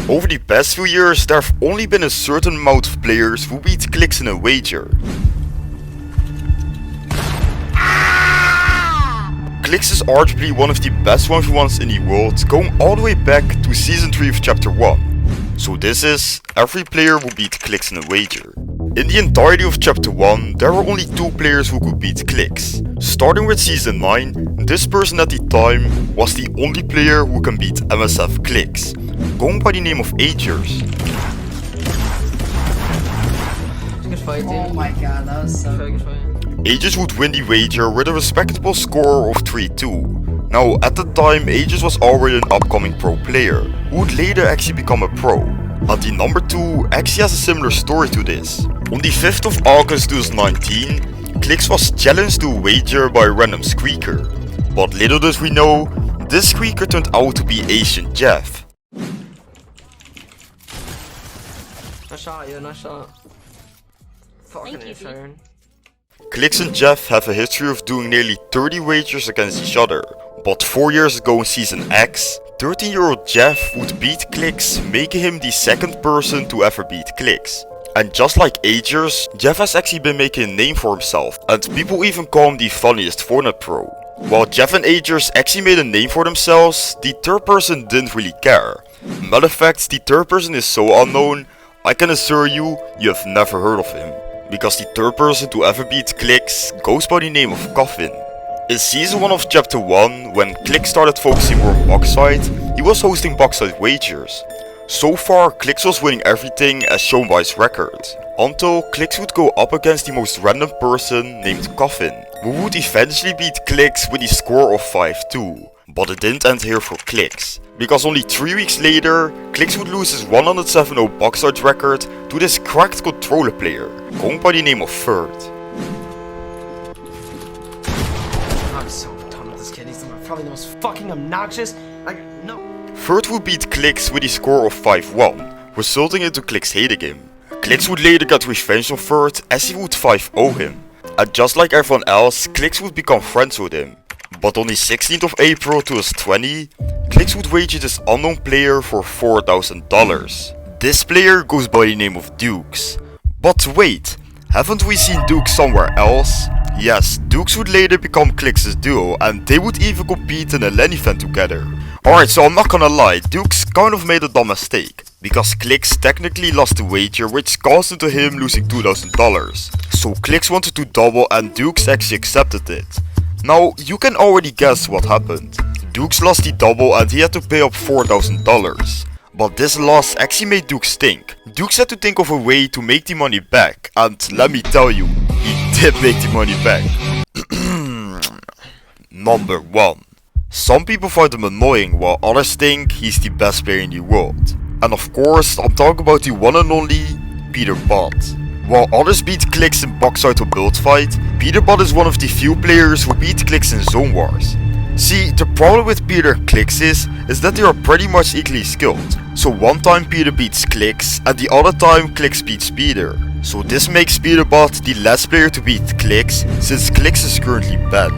Over the past few years, there have only been a certain amount of players who beat Clix in a wager. Clix is arguably one of the best 1v1s in the world, going all the way back to Season 3 of Chapter 1. So this is, every player will beat Clix in a wager. In the entirety of Chapter 1, there were only 2 players who could beat Clix. Starting with Season 9, this person at the time was the only player who can beat MSF Clix, going by the name of Agers. Good fight, dude. Oh my god, that was so Good fight. Agers would win the wager with a respectable score of 3-2. Now, at the time, Agers was already an upcoming pro player, who would later actually become a pro. And the number 2 actually has a similar story to this. On the 5th of August 2019, Clix was challenged to a wager by a random squeaker. But little did we know, this squeaker turned out to be Asian Jeff. Nice shot, yo, nice shot. Fucking Thank you, Sharon. Clix and Jeff have a history of doing nearly 30 wagers against each other. But 4 years ago in Season X, 13-year-old Jeff would beat Clix, making him the second person to ever beat Clix. And just like Agers, Jeff has actually been making a name for himself, and people even call him the funniest Fortnite pro. While Jeff and Agers actually made a name for themselves, the third person didn't really care. Matter of fact, the third person is so unknown, I can assure you, you have never heard of him. Because the third person to ever beat Clix goes by the name of Coffin. In Season 1 of Chapter 1, when Clix started focusing more on Bauxite, he was hosting Bauxite wagers. So far, Clix was winning everything as shown by his record, until Clix would go up against the most random person named Coffin, who would eventually beat Clix with a score of 5-2. But it didn't end here for Clix, because only 3 weeks later, Clix would lose his 107-0 Bauxite record to this cracked controller player, going by the name of Third. I'm so done with this kid. He's probably the most fucking obnoxious. Like, no. Third would beat Clix with a score of 5-1, resulting into Clix hating him. Clix would later get revenge on Third as he would 5-0 him. And just like everyone else, Clix would become friends with him. But on the 16th of April 2020, Clix would wager this unknown player for $4,000. This player goes by the name of Dukes. But wait, haven't we seen Dukes somewhere else? Yes, Dukes would later become Clix's duo, and they would even compete in a LAN event together. Alright, so I'm not gonna lie, Dukes kind of made a dumb mistake, because Clix technically lost the wager, which caused into him losing $2,000. So Clix wanted to double and Dukes actually accepted it. Now, you can already guess what happened. Dukes lost the double and he had to pay up $4,000. But this loss actually made Dukes think. Dukes had to think of a way to make the money back, and let me tell you, he did make the money back. Number 1. Some people find him annoying while others think he's the best player in the world. And of course, I'm talking about the one and only Peterbot. While others beat Clix in Bauxite or Build Fight, Peterbot is one of the few players who beat Clix in Zone Wars. See, the problem with Peter and Clix is that they are pretty much equally skilled. So one time Peter beats Clix and the other time Clix beats Peter. So this makes Peterbot the last player to beat Clix, since Clix is currently banned.